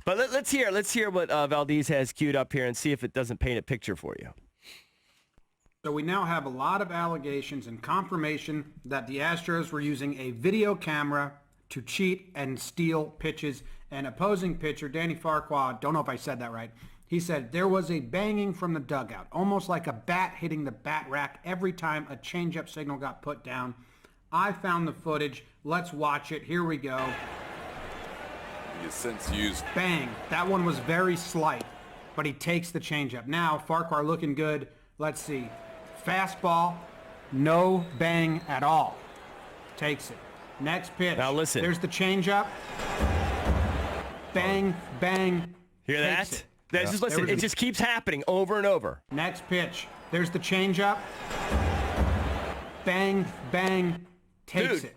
But let's hear what Valdez has queued up here and see if it doesn't paint a picture for you. So we now have a lot of allegations and confirmation that the Astros were using a video camera to cheat and steal pitches. And opposing pitcher, Danny Farquaad, don't know if I said that right, he said there was a banging from the dugout, almost like a bat hitting the bat rack every time a changeup signal got put down. I found the footage. Let's watch it. Here we go. You since used. Bang. That one was very slight, but he takes the changeup. Now, Farquhar looking good. Let's see. Fastball, no bang at all. Takes it. Next pitch. Now listen. There's the changeup. Bang, bang. Hear that? It. Just listen. It just keeps happening over and over. Next pitch. There's the changeup. Bang, bang. Takes it.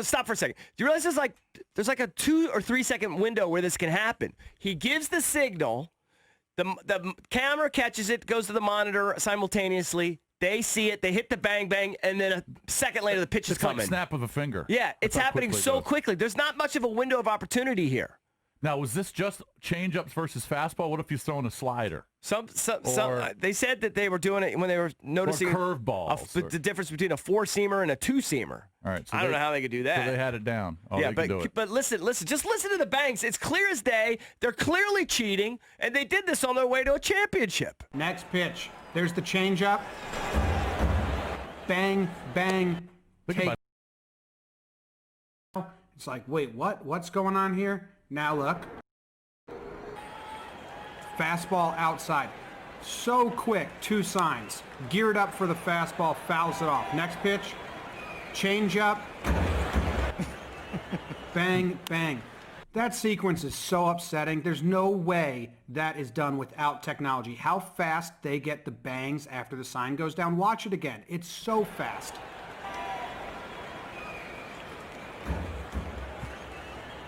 Stop for a second. Do you realize there's like a 2 or 3 second window where this can happen? He gives the signal. The camera catches it, goes to the monitor simultaneously. They see it. They hit the bang, bang, and then a second later the pitch is coming. It's like snap of a finger. Yeah, it's happening so quickly. There's not much of a window of opportunity here. Now, was this just changeups versus fastball? What if he's throwing a slider? They said that they were doing it when they were noticing curveballs. The difference between a 4-seamer and a 2-seamer. All right, so I don't know how they could do that. So they had it down. Oh, yeah, they can do it. But listen, just listen to the bangs. It's clear as day. They're clearly cheating, and they did this on their way to a championship. Next pitch. There's the changeup. Bang, bang. It's like, wait, what? What's going on here? Now look. Fastball outside. So quick, 2 signs. Geared up for the fastball, fouls it off. Next pitch, change up. Bang, bang. That sequence is so upsetting. There's no way that is done without technology. How fast they get the bangs after the sign goes down. Watch it again. It's so fast.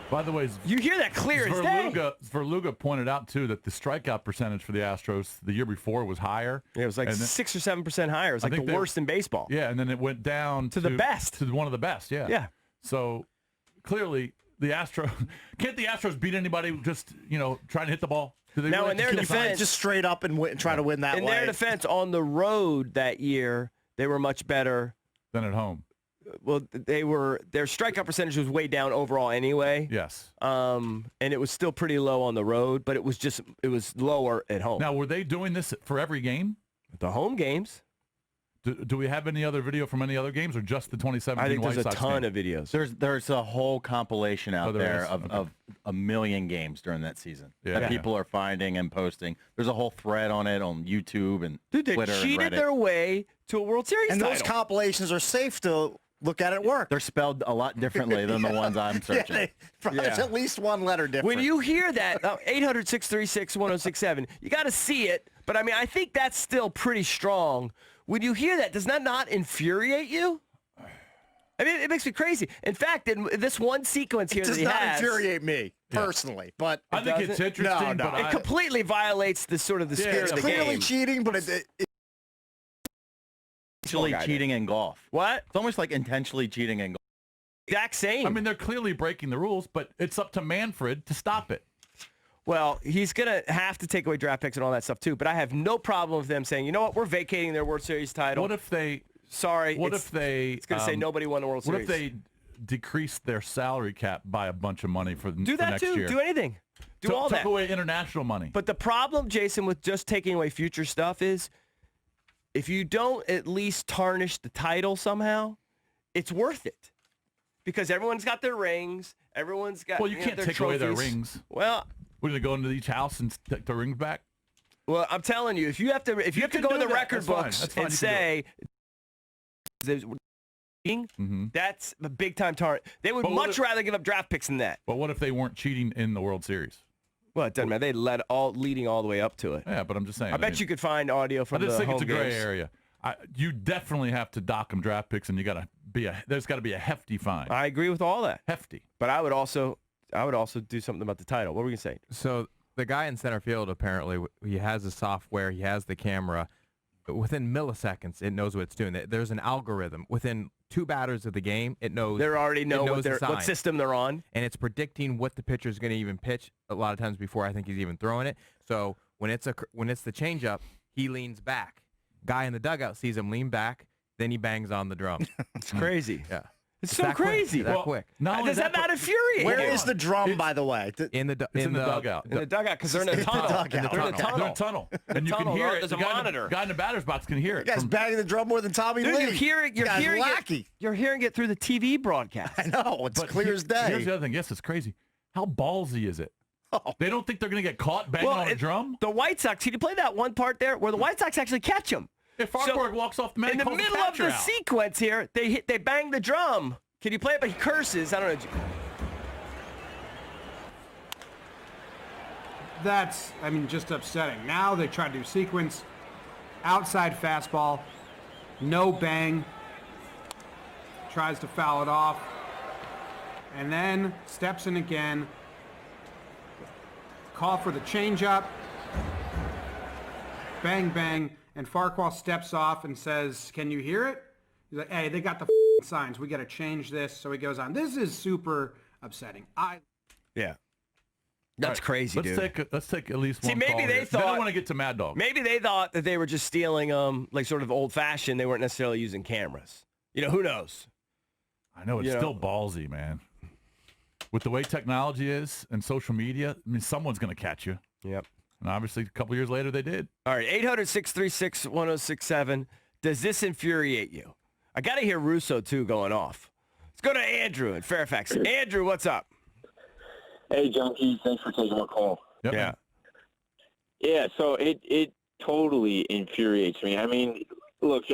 By the way, you hear that clear as day. Verluga pointed out, too, that the strikeout percentage for the Astros the year before was higher. Yeah, it was like 6 or 7% higher. It was like the worst in baseball. Yeah, and then it went down to the best. To one of the best, yeah. Yeah. So, clearly, the Astros... Can't the Astros beat anybody just, trying to hit the ball? Now, in their defense... Just straight up and try to win that way. In their defense, on the road that year, they were much better. Than at home. Well, their strikeout percentage was way down overall anyway. Yes. And it was still pretty low on the road, but it was lower at home. Now, were they doing this for every game? The home games. Do we have any other video from any other games or just the 2017 White Sox? I think there's a ton of videos. There's a whole compilation out there of a million games during that season that people are finding and posting. There's a whole thread on it on YouTube and Twitter and Reddit. They cheated their way to a World Series title. And those compilations are safe to look at work. They're spelled a lot differently than the ones I'm searching. There's at least one letter different. When you hear that, 800-636-1067, you got to see it. But, I think that's still pretty strong. When you hear that, does that not infuriate you? It makes me crazy. In fact, in this one sequence here that he has... It does not infuriate me, personally. But I think it's interesting. No. It completely violates the spirit of the game. It's clearly cheating, but intentionally cheating in golf. What? It's almost like intentionally cheating in golf. Exact same. They're clearly breaking the rules, but it's up to Manfred to stop it. Well, he's going to have to take away draft picks and all that stuff, too. But I have no problem with them saying, you know what, we're vacating their World Series title. What if they... Sorry. It's going to say nobody won the World Series. What if they decreased their salary cap by a bunch of money for next year? Do that, too. Do anything. All that. Took away international money. But the problem, Jason, with just taking away future stuff is if you don't at least tarnish the title somehow, it's worth it. Because everyone's got their rings. Everyone's got Well, you can't take away their rings. Well... We're going to go into each house and take the rings back? Well, I'm telling you, if you have to go in the record books and say that's a big-time target. They would much rather give up draft picks than that. But what if they weren't cheating in the World Series? Well, it doesn't matter. They led leading all the way up to it. Yeah, but I'm just saying. I bet you could find audio from the home games. I just think it's a gray area. You definitely have to dock them draft picks, and there's got to be a hefty fine. I agree with all that. Hefty. But I would also do something about the title. What were we going to say? So the guy in center field, apparently, he has the software, he has the camera. within milliseconds, it knows what it's doing. There's an algorithm. Within 2 batters of the game, it knows. They already know what what system they're on. And it's predicting what the pitcher's going to even pitch a lot of times before I think he's even throwing it. So when it's the changeup, he leans back. Guy in the dugout sees him lean back, then he bangs on the drum. It's crazy. Yeah. It's so crazy. That quick. Does that not infuriate you? Where is the drum, by the way? In the dugout. In the dugout, because they're in a tunnel. They're in They're in a tunnel. They're in a tunnel. And you can hear it. There's a The monitor. guy in the batter's box can hear it. You guys banging the drum more than Tommy Dude, Lee. you're hearing wacky. You're hearing it through the TV broadcast. I know. It's clear as day. Here's the other thing. Yes, it's crazy. How ballsy is it? They don't think they're going to get caught banging on a drum? The White Sox, can you play that one part there where the White Sox actually catch him? If Farquhar walks off the mat, in the middle of the sequence here, they bang the drum. Can you play it? But he curses. I don't know. That's, just upsetting. Now they try to do sequence, outside fastball, no bang, tries to foul it off, and then steps in again, call for the changeup, bang, bang, and Farquhar steps off and says, can you hear it? He's like, hey, they got the signs. We got to change this. So he goes on. This is super upsetting. Yeah. That's crazy, dude. Let's take at least one. See, maybe they thought. Then I want to get to Mad Dog. Maybe they thought that they were just stealing like sort of old-fashioned. They weren't necessarily using cameras. Who knows? I know it's still ballsy, man. With the way technology is and social media, someone's going to catch you. Yep. And obviously, a couple years later, they did. All right, 800-636-1067. Does this infuriate you? I got to hear Russo, too, going off. Let's go to Andrew in Fairfax. Andrew, what's up? Hey, Junkies. Thanks for taking my call. Yep. Yeah. Yeah, so it totally infuriates me. Look,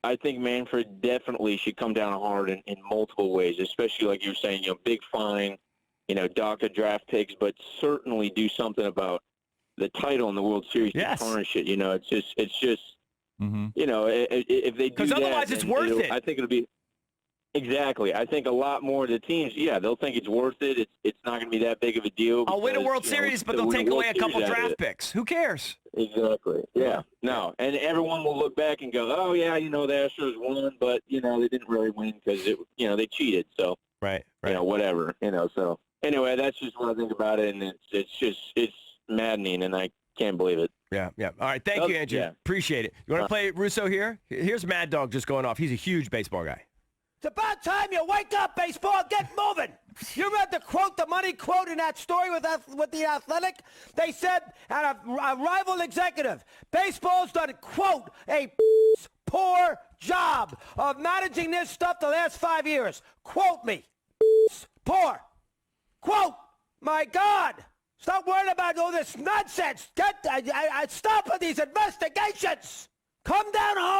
I think Manfred definitely should come down hard in multiple ways, especially like you were saying, big fine, dock of draft picks, but certainly do something about the title in the World Series to tarnish it. It's just if they do that. Because otherwise it's worth it. I think it'll be. Exactly. I think a lot more of the teams, they'll think it's worth it. It's not going to be that big of a deal. I'll win a World Series, but they'll take away a couple draft picks. Who cares? Exactly. Yeah. No. And everyone will look back and go, oh, yeah, the Astros won, but, they didn't really win because, they cheated. So, right. Whatever, So, anyway, that's just what I think about it. And it's maddening, and I can't believe it. Yeah. All right. Thank you, Andrew. Yeah. Appreciate it. You want to play Russo here? Here's Mad Dog just going off. He's a huge baseball guy. It's about time you wake up, baseball. Get moving. You read the money quote in that story with The Athletic? They said, and a rival executive, baseball's done, quote, a poor job of managing this stuff the last 5 years. Quote me. Poor. Quote. My God. Stop worrying about all this nonsense. Stop with these investigations. Come down hard.